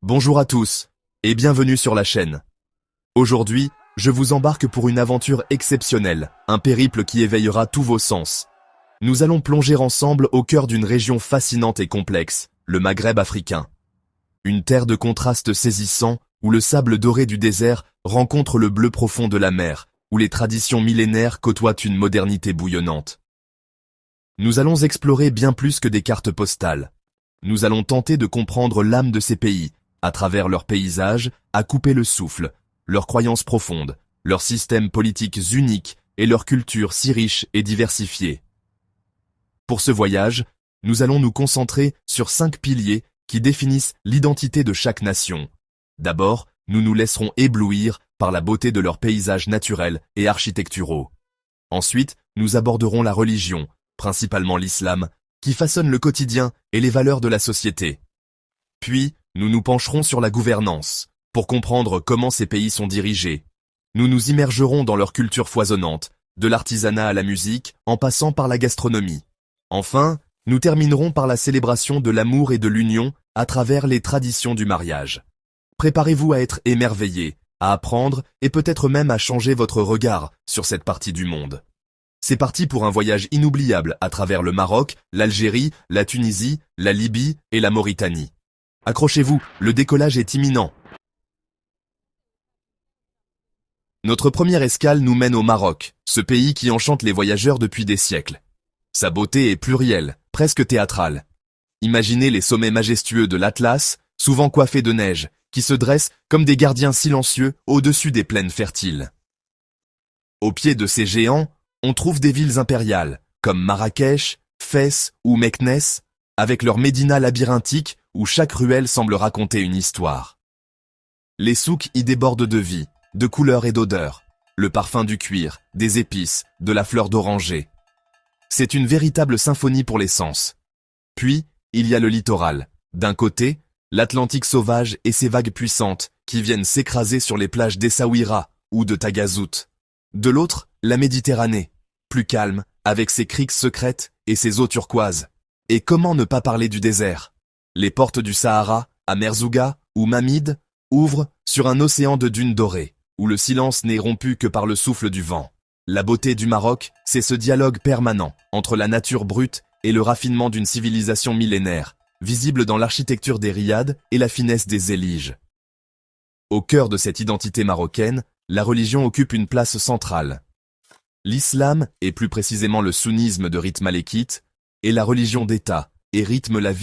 Bonjour à tous, et bienvenue sur la chaîne. Aujourd'hui, je vous embarque pour une aventure exceptionnelle, un périple qui éveillera tous vos sens. Nous allons plonger ensemble au cœur d'une région fascinante et complexe, le Maghreb africain. Une terre de contrastes saisissants, où le sable doré du désert rencontre le bleu profond de la mer, où les traditions millénaires côtoient une modernité bouillonnante. Nous allons explorer bien plus que des cartes postales. Nous allons tenter de comprendre l'âme de ces pays, à travers leurs paysages, à couper le souffle, leurs croyances profondes, leurs systèmes politiques uniques et leur culture si riche et diversifiée. Pour ce voyage, nous allons nous concentrer sur 5 piliers qui définissent l'identité de chaque nation. D'abord, nous nous laisserons éblouir par la beauté de leurs paysages naturels et architecturaux. Ensuite, nous aborderons la religion, principalement l'islam, qui façonne le quotidien et les valeurs de la société. Puis, nous nous pencherons sur la gouvernance, pour comprendre comment ces pays sont dirigés. Nous nous immergerons dans leur culture foisonnante, de l'artisanat à la musique, en passant par la gastronomie. Enfin, nous terminerons par la célébration de l'amour et de l'union à travers les traditions du mariage. Préparez-vous à être émerveillés, à apprendre et peut-être même à changer votre regard sur cette partie du monde. C'est parti pour un voyage inoubliable à travers le Maroc, l'Algérie, la Tunisie, la Libye et la Mauritanie. Accrochez-vous, le décollage est imminent. Notre première escale nous mène au Maroc, ce pays qui enchante les voyageurs depuis des siècles. Sa beauté est plurielle, presque théâtrale. Imaginez les sommets majestueux de l'Atlas, souvent coiffés de neige, qui se dressent comme des gardiens silencieux au-dessus des plaines fertiles. Au pied de ces géants, on trouve des villes impériales, comme Marrakech, Fès ou Meknès, avec leurs médinas labyrinthiques où chaque ruelle semble raconter une histoire. Les souks y débordent de vie, de couleurs et d'odeurs, le parfum du cuir, des épices, de la fleur d'oranger. C'est une véritable symphonie pour les sens. Puis, il y a le littoral. D'un côté, l'Atlantique sauvage et ses vagues puissantes qui viennent s'écraser sur les plages d'Essaouira ou de Tagazout. De l'autre, la Méditerranée, plus calme, avec ses criques secrètes et ses eaux turquoises. Et comment ne pas parler du désert? Les portes du Sahara, à Merzouga ou Mamid, ouvrent sur un océan de dunes dorées, où le silence n'est rompu que par le souffle du vent. La beauté du Maroc, c'est ce dialogue permanent entre la nature brute et le raffinement d'une civilisation millénaire, visible dans l'architecture des riads et la finesse des éliges. Au cœur de cette identité marocaine, la religion occupe une place centrale. L'islam, et plus précisément le sunnisme de rite malékite, est la religion d'État et rythme la vie